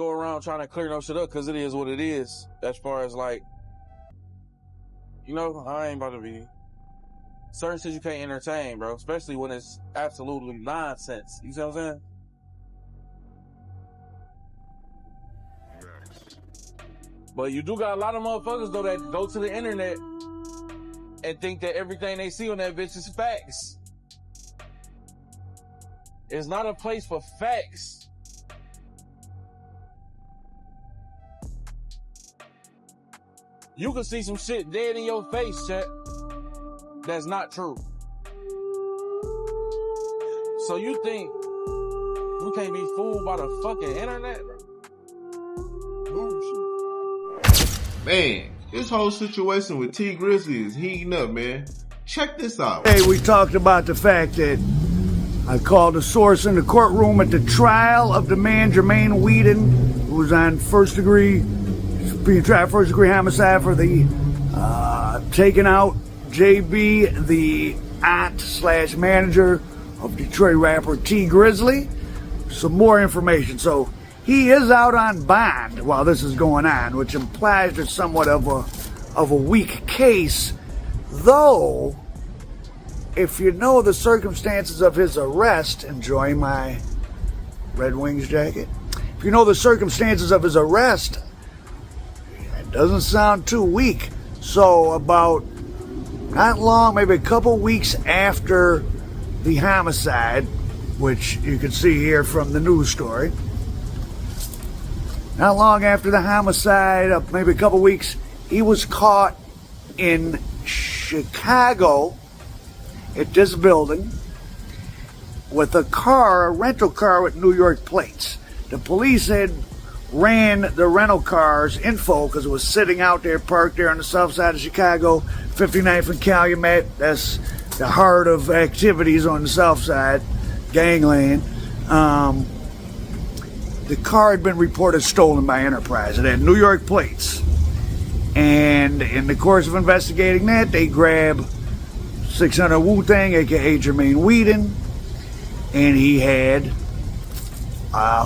go around trying to clear no shit up because it is what it is. As far as like, you know, I ain't about to be. Certain shit you can't entertain, bro. Especially when it's absolutely nonsense. You see what I'm saying? But you do got a lot of motherfuckers, though, that go to the internet and think that everything they see on that bitch is facts. It's not a place for facts. You can see some shit dead in your face, chat. That's not true. So you think we can't be fooled by the fucking internet? Man, this whole situation with Tee Grizzley is heating up, man. Check this out. Hey, we talked about the fact that I called a source in the courtroom at the trial of the man Jermaine Whedon, who was on being tried first degree homicide for the taking out JB, the aunt / manager of Detroit rapper Tee Grizzley. Some more information. So he is out on bond while this is going on, which implies there's somewhat of a weak case, though. If you know the circumstances of his arrest, enjoy my Red Wings jacket. If you know the circumstances of his arrest, it doesn't sound too weak. So about not long, maybe a couple weeks after the homicide, which you can see here from the news story, not long after the homicide, maybe a couple weeks, he was caught in Chicago at this building with a rental car with New York plates. The police had ran the rental car's info because it was sitting out there, parked there on the south side of Chicago, 59th and Calumet. That's the heart of activities on the south side, gangland. The car had been reported stolen by Enterprise. It had New York plates. And in the course of investigating that, they grabbed 600 Wu-Tang, aka Jermaine Whedon, and he had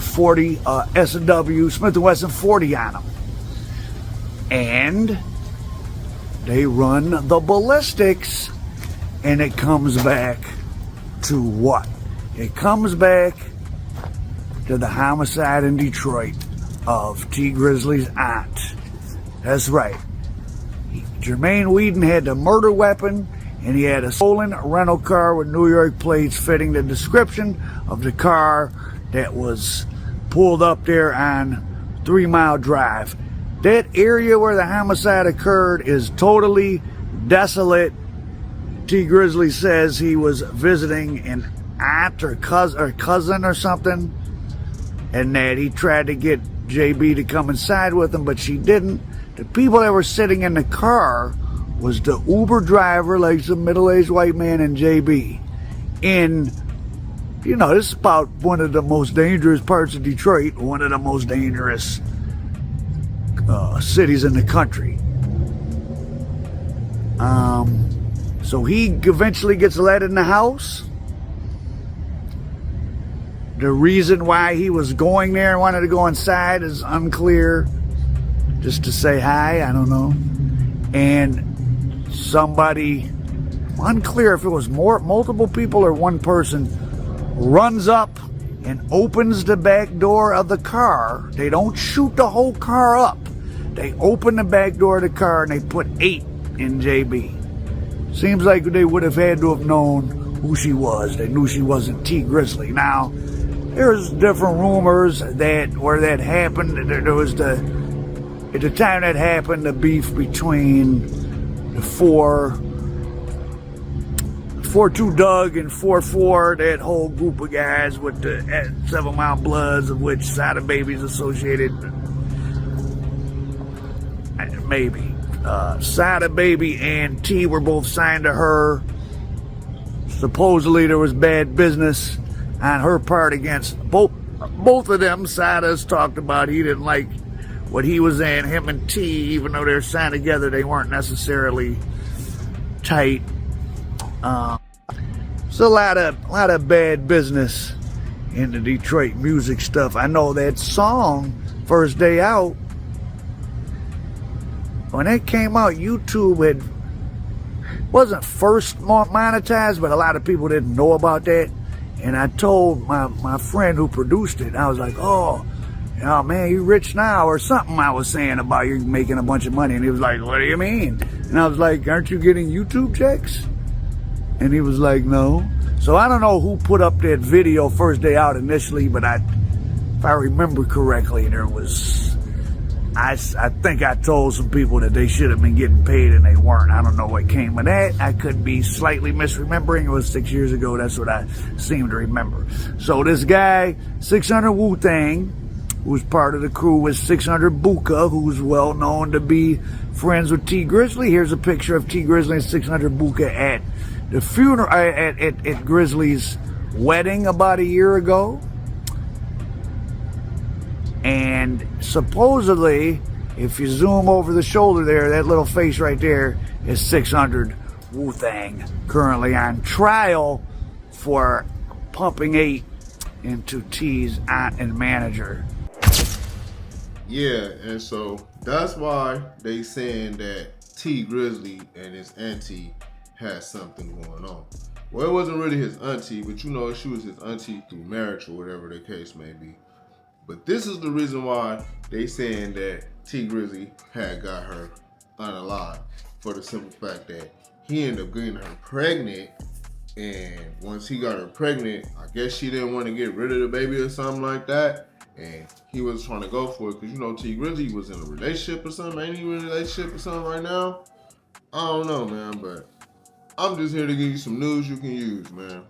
40 S&W Smith & Wesson 40 on him. And they run the ballistics, and it comes back to what? It comes back to the homicide in Detroit of Tee Grizzley's aunt. That's right. Jermaine Whedon had the murder weapon, and he had a stolen rental car with New York plates fitting the description of the car that was pulled up there on 3 Mile Drive. That area where the homicide occurred is totally desolate. Tee Grizzley says he was visiting an aunt or cousin or something, and that he tried to get JB to come inside with him, but she didn't. The people that were sitting in the car was the Uber driver, like some middle-aged white man, and JB. You know, this is about one of the most dangerous parts of Detroit, one of the most dangerous cities in the country. So he eventually gets let in the house. The reason why he was going there and wanted to go inside is unclear. Just to say hi, I don't know. And somebody, unclear if it was multiple people or one person, runs up and opens the back door of the car. They don't shoot the whole car up. They open the back door of the car and they put 8 in JB. Seems like they would have had to have known who she was. They knew she wasn't Tee Grizzley. Now, there's different rumors that where that happened. There was at the time that happened, the beef between the 4-2 Doug and 4-4, that whole group of guys with the 7 Mile Bloods, of which Sada Baby's associated. Maybe. Sada Baby and T were both signed to her. Supposedly there was bad business on her part against both of them. Sada's talked about he didn't like what he was in. Him and T, even though they're signed together, they weren't necessarily tight. It's a lot of bad business in the Detroit music stuff. I know that song first day out, when it came out, YouTube wasn't first monetized, but a lot of people didn't know about that. And I told my friend who produced it, I was like, oh man, you rich now, or something I was saying about you making a bunch of money. And he was like, what do you mean? And I was like, aren't you getting YouTube checks? And he was like, no. So I don't know who put up that video first day out initially, but if I remember correctly, there was, I think I told some people that they should have been getting paid and they weren't. I don't know what came of that. I could be slightly misremembering. It was 6 years ago. That's what I seem to remember. So this guy, 600 Wu-Tang, who's part of the crew with 600 Buka, who's well known to be friends with Tee Grizzley. Here's a picture of Tee Grizzley and 600 Buka at the funeral, at Grizzly's wedding about a year ago. And supposedly, if you zoom over the shoulder there, that little face right there is 600 Wu-Tang, currently on trial for pumping 8 into T's aunt and manager. Yeah, and so that's why they saying that Tee Grizzley and his auntie had something going on. Well, it wasn't really his auntie, but you know, she was his auntie through marriage or whatever the case may be. But this is the reason why they saying that Tee Grizzley had got her unalive, for the simple fact that he ended up getting her pregnant, and once he got her pregnant, I guess she didn't want to get rid of the baby or something like that, and he was trying to go for it because, you know, Tee Grizzley was in a relationship or something. Ain't he in a relationship or something right now? I don't know, man, but I'm just here to give you some news you can use, man.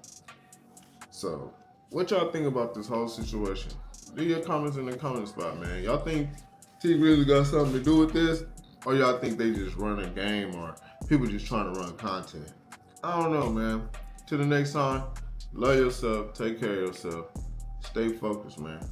So, what y'all think about this whole situation? Leave your comments in the comment spot, man. Y'all think Tee Grizzley got something to do with this? Or y'all think they just run a game, or people just trying to run content? I don't know, man. Till the next time, love yourself, take care of yourself, stay focused, man.